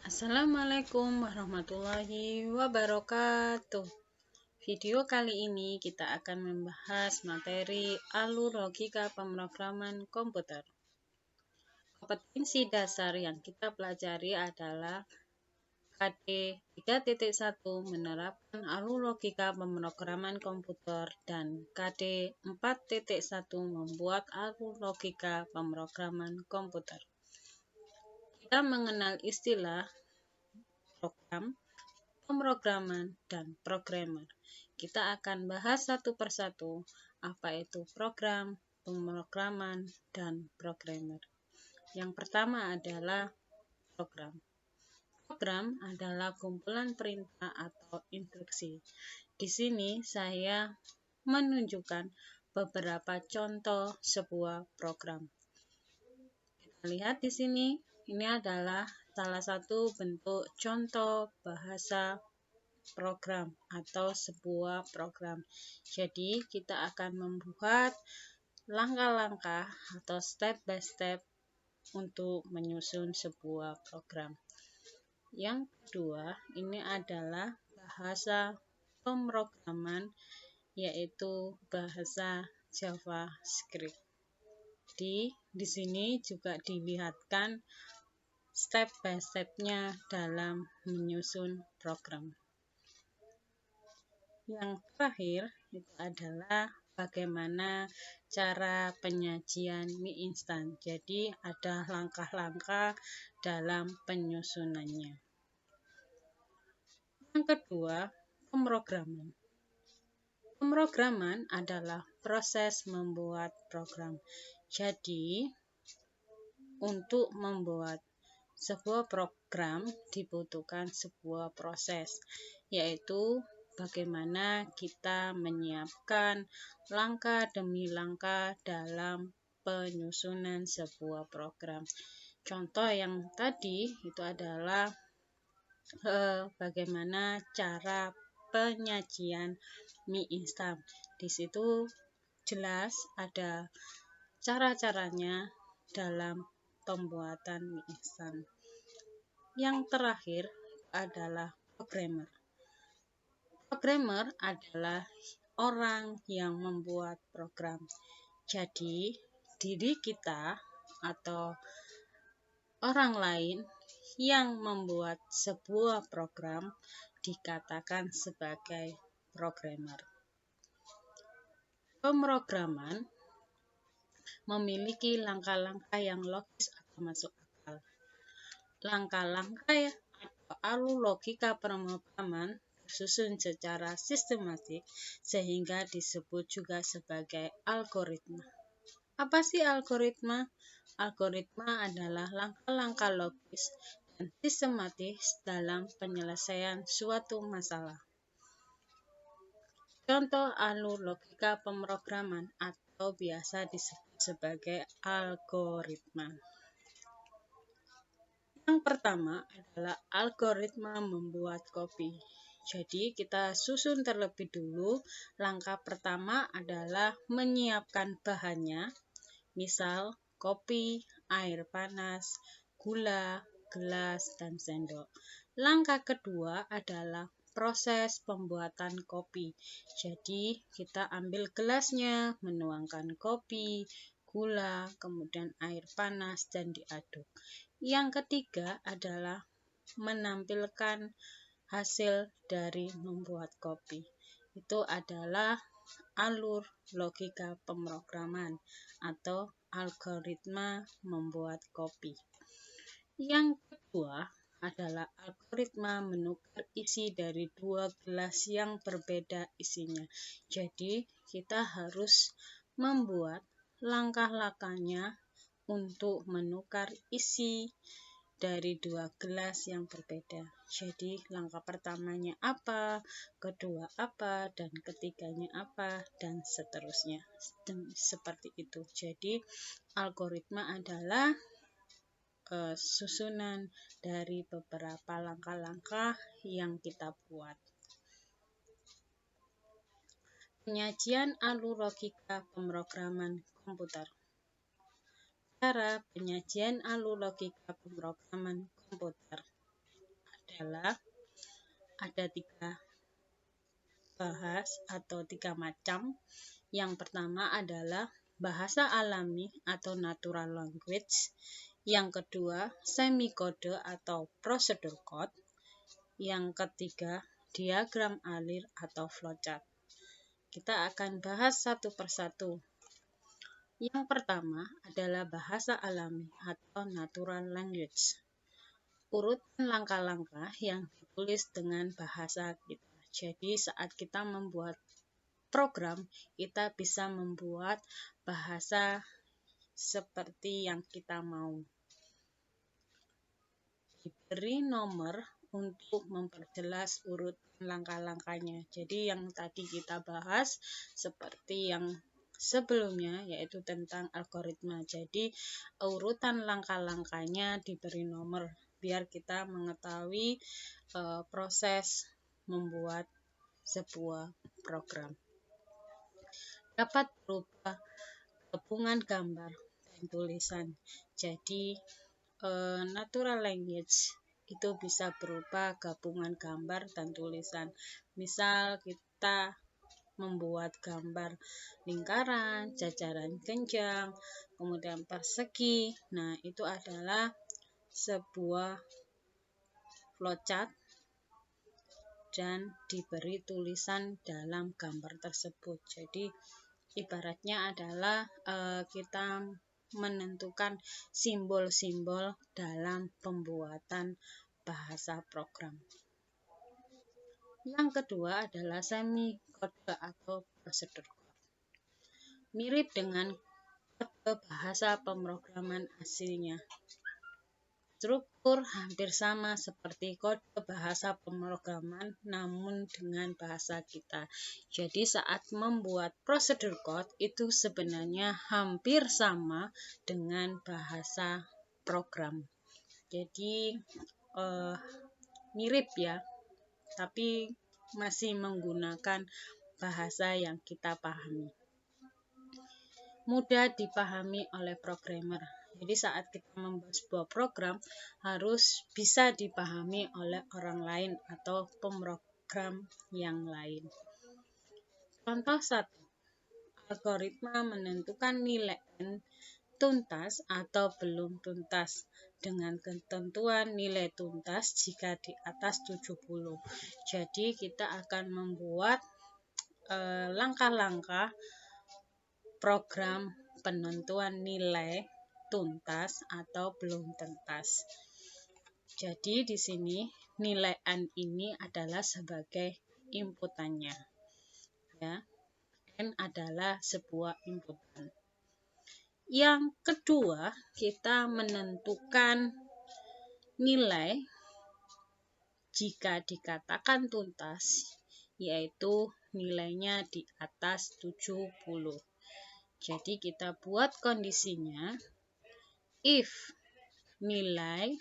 Assalamualaikum warahmatullahi wabarakatuh. Video kali ini kita akan membahas materi alur logika pemrograman komputer. Kompetensi dasar yang kita pelajari adalah KD 3.1 menerapkan alur logika pemrograman komputer dan KD 4.1 membuat alur logika pemrograman komputer. Kita mengenal istilah program, pemrograman, dan programmer. Kita akan bahas satu persatu apa itu program, pemrograman, dan programmer. Yang pertama adalah program. Program adalah kumpulan perintah atau instruksi. Di sini saya menunjukkan beberapa contoh sebuah program. Kita lihat di sini, ini adalah salah satu bentuk contoh bahasa program atau sebuah program. Jadi, kita akan membuat langkah-langkah atau step by step untuk menyusun sebuah program. Yang kedua, ini adalah bahasa pemrograman, yaitu bahasa JavaScript. Di sini juga dilihatkan step by step-nya dalam menyusun program. Yang terakhir itu adalah bagaimana cara penyajian mie instan. Jadi ada langkah-langkah dalam penyusunannya. Yang kedua, pemrograman. Pemrograman adalah proses membuat program. Jadi, untuk membuat sebuah program dibutuhkan sebuah proses, yaitu bagaimana kita menyiapkan langkah demi langkah dalam penyusunan sebuah program. Contoh yang tadi itu adalah bagaimana cara penyajian mie instan. Di situ jelas ada cara-caranya dalam pembuatan mie instan. Yang terakhir adalah programmer. Programmer adalah orang yang membuat program. Jadi, diri kita atau orang lain yang membuat sebuah program dikatakan sebagai programmer. Pemrograman memiliki langkah-langkah yang logis atau masuk akal. Langkah-langkah atau alur logika pemrograman tersusun secara sistematik sehingga disebut juga sebagai algoritma. Apa sih algoritma? Algoritma adalah langkah-langkah logis dan sistematis dalam penyelesaian suatu masalah. Contoh alur logika pemrograman atau biasa disebut sebagai algoritma. Yang pertama adalah algoritma membuat kopi. Jadi kita susun terlebih dulu. Langkah pertama adalah menyiapkan bahannya, misal kopi, air panas, gula, gelas, dan sendok. Langkah kedua adalah proses pembuatan kopi. Jadi kita ambil gelasnya, menuangkan kopi, gula, kemudian air panas, dan diaduk. Yang ketiga adalah menampilkan hasil dari membuat kopi. Itu adalah alur logika pemrograman atau algoritma membuat kopi. Yang kedua adalah algoritma menukar isi dari dua gelas yang berbeda isinya. Jadi kita harus membuat langkah-langkahnya untuk menukar isi dari dua gelas yang berbeda. Jadi langkah pertamanya apa, kedua apa, dan ketiganya apa, dan seterusnya. Seperti itu. Jadi algoritma adalah susunan dari beberapa langkah-langkah yang kita buat. Penyajian alur logika pemrograman komputer. Cara penyajian alur logika pemrograman komputer. adalah ada 3 macam. Yang pertama adalah bahasa alami atau natural language. Yang kedua, semikode atau prosedur code. Yang ketiga, diagram alir atau flowchart. Kita akan bahas satu persatu. Yang pertama adalah bahasa alami atau natural language. Urutan langkah-langkah yang ditulis dengan bahasa kita. Jadi saat kita membuat program, kita bisa membuat bahasa seperti yang kita mau. Diberi nomor untuk memperjelas urutan langkah-langkahnya. Jadi yang tadi kita bahas seperti yang sebelumnya, yaitu tentang algoritma. Jadi urutan langkah-langkahnya diberi nomor biar kita mengetahui proses membuat sebuah program. Dapat berupa gabungan gambar dan tulisan. Jadi natural language itu bisa berupa gabungan gambar dan tulisan. Misal kita membuat gambar lingkaran, jajaran genjang, kemudian persegi. Nah, itu adalah sebuah flowchart dan diberi tulisan dalam gambar tersebut. Jadi ibaratnya adalah kita menentukan simbol-simbol dalam pembuatan bahasa program. Yang kedua adalah semikode atau prosedur code. Mirip dengan kode bahasa pemrograman aslinya. Struktur hampir sama seperti kode bahasa pemrograman, namun dengan bahasa kita. Jadi saat membuat prosedur code itu sebenarnya hampir sama dengan bahasa program. Jadi mirip ya, tapi masih menggunakan bahasa yang kita pahami. Mudah dipahami oleh programmer. Jadi saat kita membuat sebuah program harus bisa dipahami oleh orang lain atau pemrogram yang lain. Contoh 1. Algoritma menentukan nilai N tuntas atau belum tuntas dengan ketentuan nilai tuntas jika di atas 70. Jadi kita akan membuat langkah-langkah program penentuan nilai tuntas atau belum tuntas. Jadi di sini nilai N ini adalah sebagai inputannya. Ya. N adalah sebuah inputan. Yang kedua, kita menentukan nilai jika dikatakan tuntas, yaitu nilainya di atas 70. Jadi kita buat kondisinya if nilai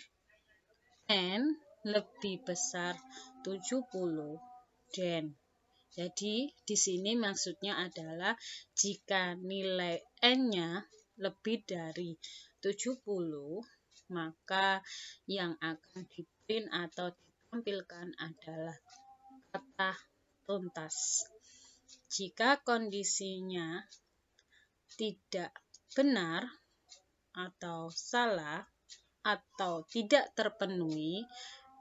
N lebih besar 70 then. Jadi di sini maksudnya adalah jika nilai N-nya lebih dari 70, maka yang akan di-print atau ditampilkan adalah kata tuntas. Jika kondisinya tidak benar atau salah atau tidak terpenuhi,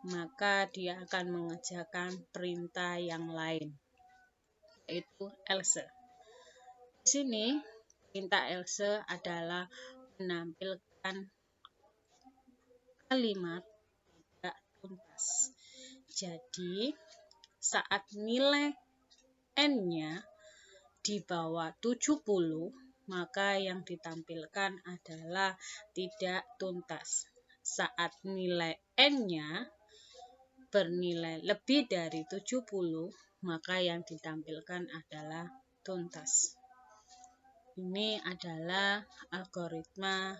maka dia akan mengerjakan perintah yang lain, yaitu else. Di sini perintah else adalah menampilkan kalimat tidak tuntas. Jadi saat nilai N-nya di bawah 70, maka yang ditampilkan adalah tidak tuntas. Saat nilai N-nya bernilai lebih dari 70, maka yang ditampilkan adalah tuntas. Ini adalah algoritma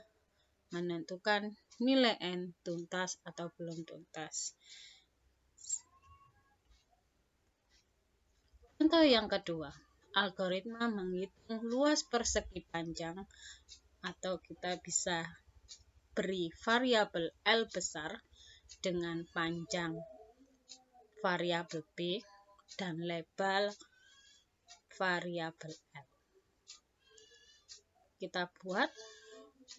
menentukan nilai N tuntas atau belum tuntas. Contoh yang kedua, algoritma menghitung luas persegi panjang, atau kita bisa beri variabel L besar dengan panjang variabel B dan label variabel L. Kita buat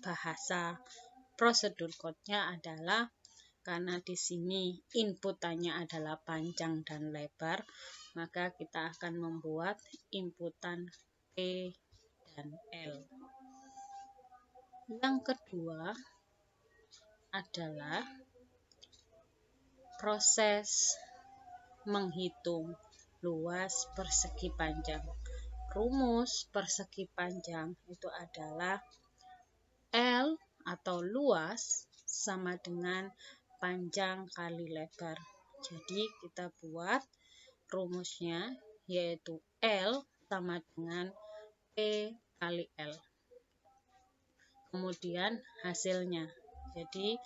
bahasa prosedur code-nya adalah, karena di sini inputannya adalah panjang dan lebar, maka kita akan membuat inputan P dan L. Yang kedua adalah proses menghitung luas persegi panjang. Rumus persegi panjang itu adalah L atau luas sama dengan panjang kali lebar. Jadi kita buat rumusnya, yaitu L sama dengan P kali L. Kemudian hasilnya. Jadi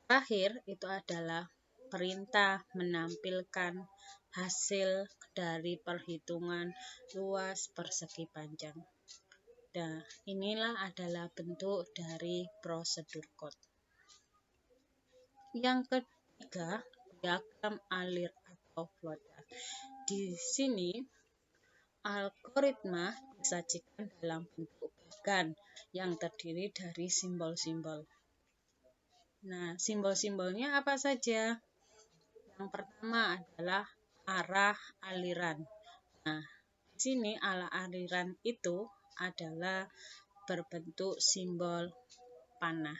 terakhir itu adalah perintah menampilkan hasil dari perhitungan luas persegi panjang. Nah, inilah adalah bentuk dari prosedur code. Yang ketiga, diagram alir atau flowchart. Di sini algoritma disajikan dalam bentuk bagan yang terdiri dari simbol-simbol. Nah, simbol-simbolnya apa saja? Yang pertama adalah arah aliran. Nah, di sini arah aliran itu adalah berbentuk simbol panah.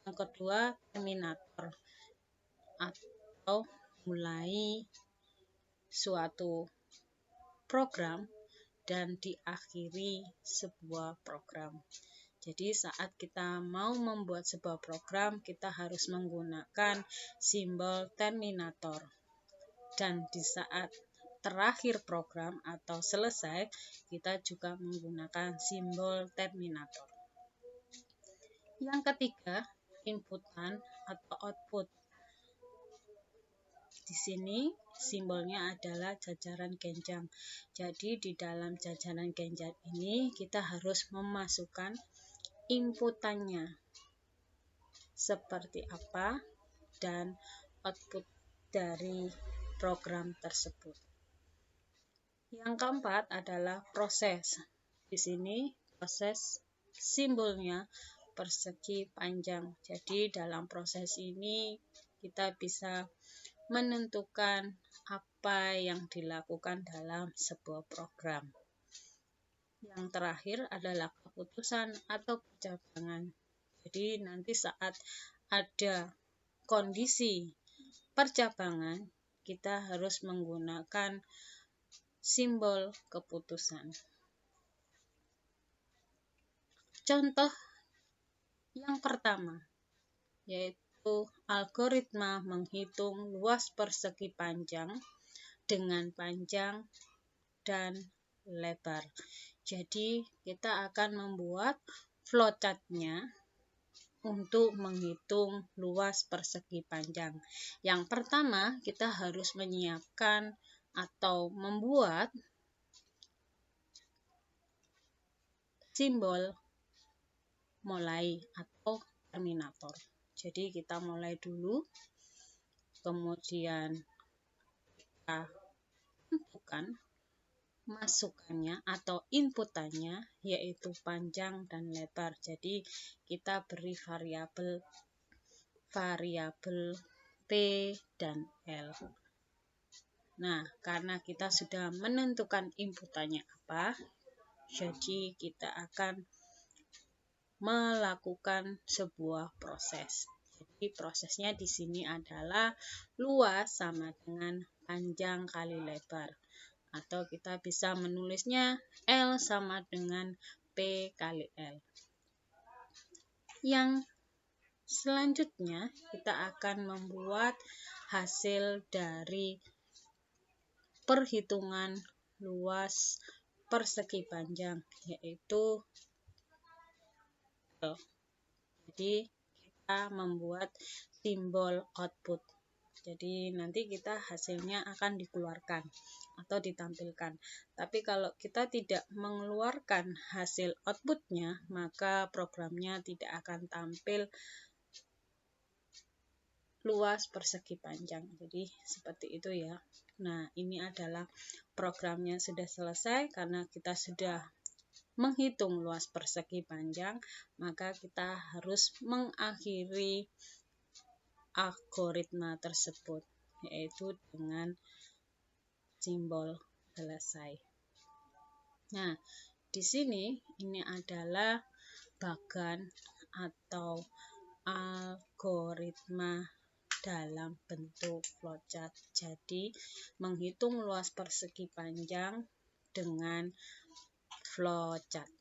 Yang kedua, terminator atau mulai suatu program dan diakhiri sebuah program. Jadi saat kita mau membuat sebuah program, kita harus menggunakan simbol terminator. Dan di saat terakhir program atau selesai, kita juga menggunakan simbol terminator. Yang ketiga, inputan atau output. Di sini simbolnya adalah jajaran genjang. Jadi di dalam jajaran genjang ini kita harus memasukkan inputannya seperti apa dan output dari program tersebut. Yang keempat adalah proses. Di sini proses simbolnya persegi panjang. Jadi dalam proses ini kita bisa menentukan apa yang dilakukan dalam sebuah program. Yang terakhir adalah keputusan atau percabangan. Jadi nanti saat ada kondisi percabangan, kita harus menggunakan simbol keputusan. Contoh yang pertama, yaitu algoritma menghitung luas persegi panjang dengan panjang dan lebar. Jadi kita akan membuat flowchart-nya untuk menghitung luas persegi panjang. Yang pertama, kita harus menyiapkan atau membuat simbol mulai atau terminator. Jadi kita mulai dulu, kemudian kita tentukan masukannya atau inputannya, yaitu panjang dan lebar. Jadi kita beri variabel P dan L. Nah, karena kita sudah menentukan inputannya apa, jadi kita akan melakukan sebuah proses. Jadi prosesnya di sini adalah luas sama dengan panjang kali lebar. Atau kita bisa menulisnya L sama dengan P kali L. Yang selanjutnya kita akan membuat hasil dari perhitungan luas persegi panjang, yaitu L. Jadi kita membuat simbol output. Jadi nanti kita hasilnya akan dikeluarkan atau ditampilkan. Tapi kalau kita tidak mengeluarkan hasil outputnya, maka programnya tidak akan tampil luas persegi panjang. Jadi seperti itu ya. Nah, ini adalah programnya sudah selesai. Karena kita sudah menghitung luas persegi panjang, maka kita harus mengakhiri algoritma tersebut, yaitu dengan simbol selesai. Nah, di sini ini adalah bagan atau algoritma dalam bentuk flowchart. Jadi, menghitung luas persegi panjang dengan flowchart.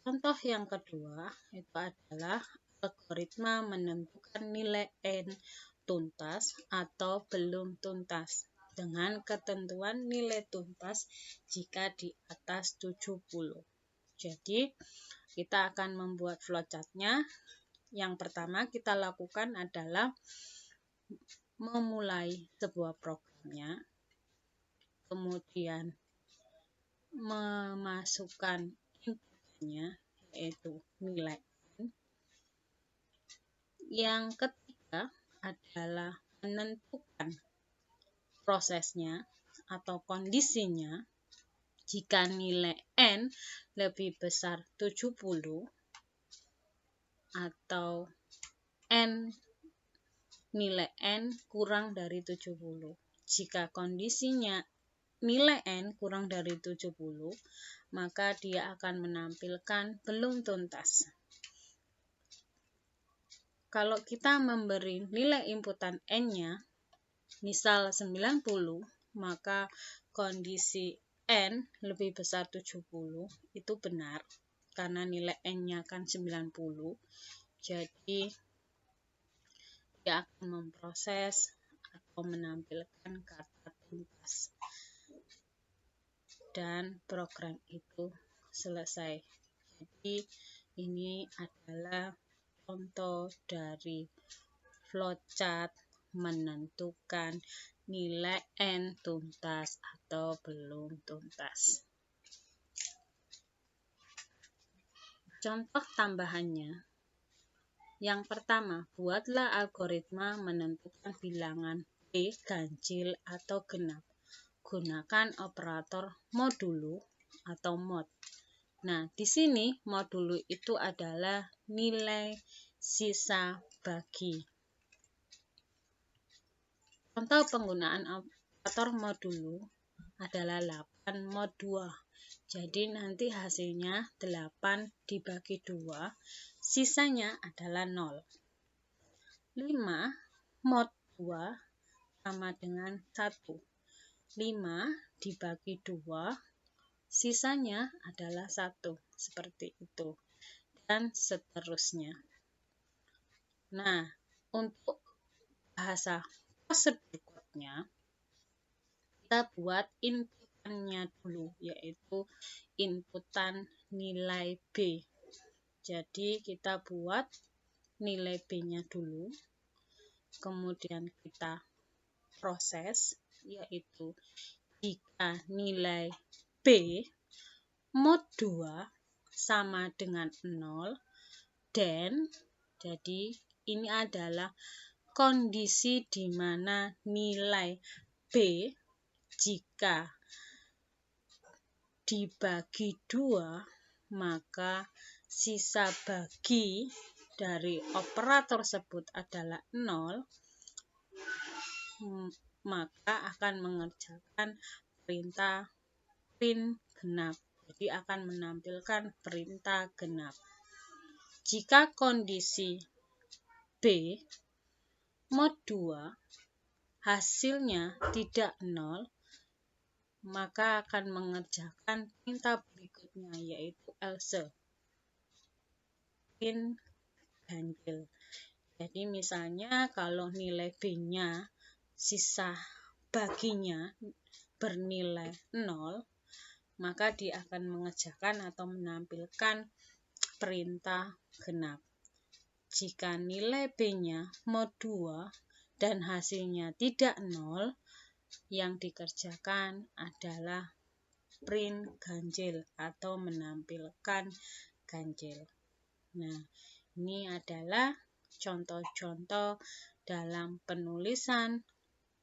Contoh yang kedua itu adalah algoritma menentukan nilai N tuntas atau belum tuntas dengan ketentuan nilai tuntas jika di atas 70. Jadi, kita akan membuat flowchart-nya. Yang pertama kita lakukan adalah memulai sebuah programnya, kemudian memasukkan inputnya, yaitu nilai N. Yang ketiga adalah menentukan prosesnya atau kondisinya. Jika nilai N lebih besar 70 atau nilai N kurang dari 70. Jika kondisinya nilai N kurang dari 70, maka dia akan menampilkan belum tuntas. Kalau kita memberi nilai inputan N-nya, misal 90, maka kondisi N lebih besar 70 itu benar, karena nilai N-nya kan 90. Jadi, dia akan memproses atau menampilkan kata tuntas. Dan program itu selesai. Jadi, ini adalah contoh dari flowchart menentukan nilai N tuntas atau belum tuntas. Contoh tambahannya, yang pertama, buatlah algoritma menentukan bilangan B ganjil atau genap. Gunakan operator modulo atau mod. Nah, di sini modulo itu adalah nilai sisa bagi. Contoh penggunaan operator modulo adalah 8 mod 2. Jadi nanti hasilnya 8 dibagi 2, sisanya adalah 0. 5 mod 2 sama dengan 1. 5 dibagi 2, sisanya adalah 1. Seperti itu. Dan seterusnya. Nah, untuk bahasa prosedur code-nya, kita buat inputannya dulu, yaitu inputan nilai B. Jadi kita buat nilai B-nya dulu, kemudian kita proses, yaitu jika nilai B mod 2 sama dengan 0, dan jadi ini adalah kondisi di mana nilai B jika dibagi 2, maka sisa bagi dari operator tersebut adalah 0, maka akan mengerjakan perintah print genap. Jadi akan menampilkan perintah genap. Jika kondisi B mod 2 hasilnya tidak 0, maka akan mengerjakan perintah berikutnya, yaitu else, print ganjil. Jadi misalnya kalau nilai B-nya sisa baginya bernilai 0, maka dia akan mengerjakan atau menampilkan perintah genap. Jika nilai B-nya mod 2 dan hasilnya tidak 0, yang dikerjakan adalah print ganjil atau menampilkan ganjil. Nah, ini adalah contoh-contoh dalam penulisan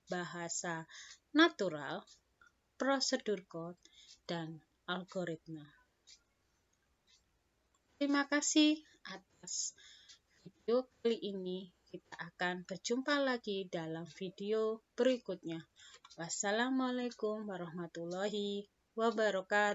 bahasa natural, prosedur kode, dan algoritma. Terima kasih atas video kali ini. Kita akan berjumpa lagi dalam video berikutnya. Wassalamualaikum warahmatullahi wabarakatuh.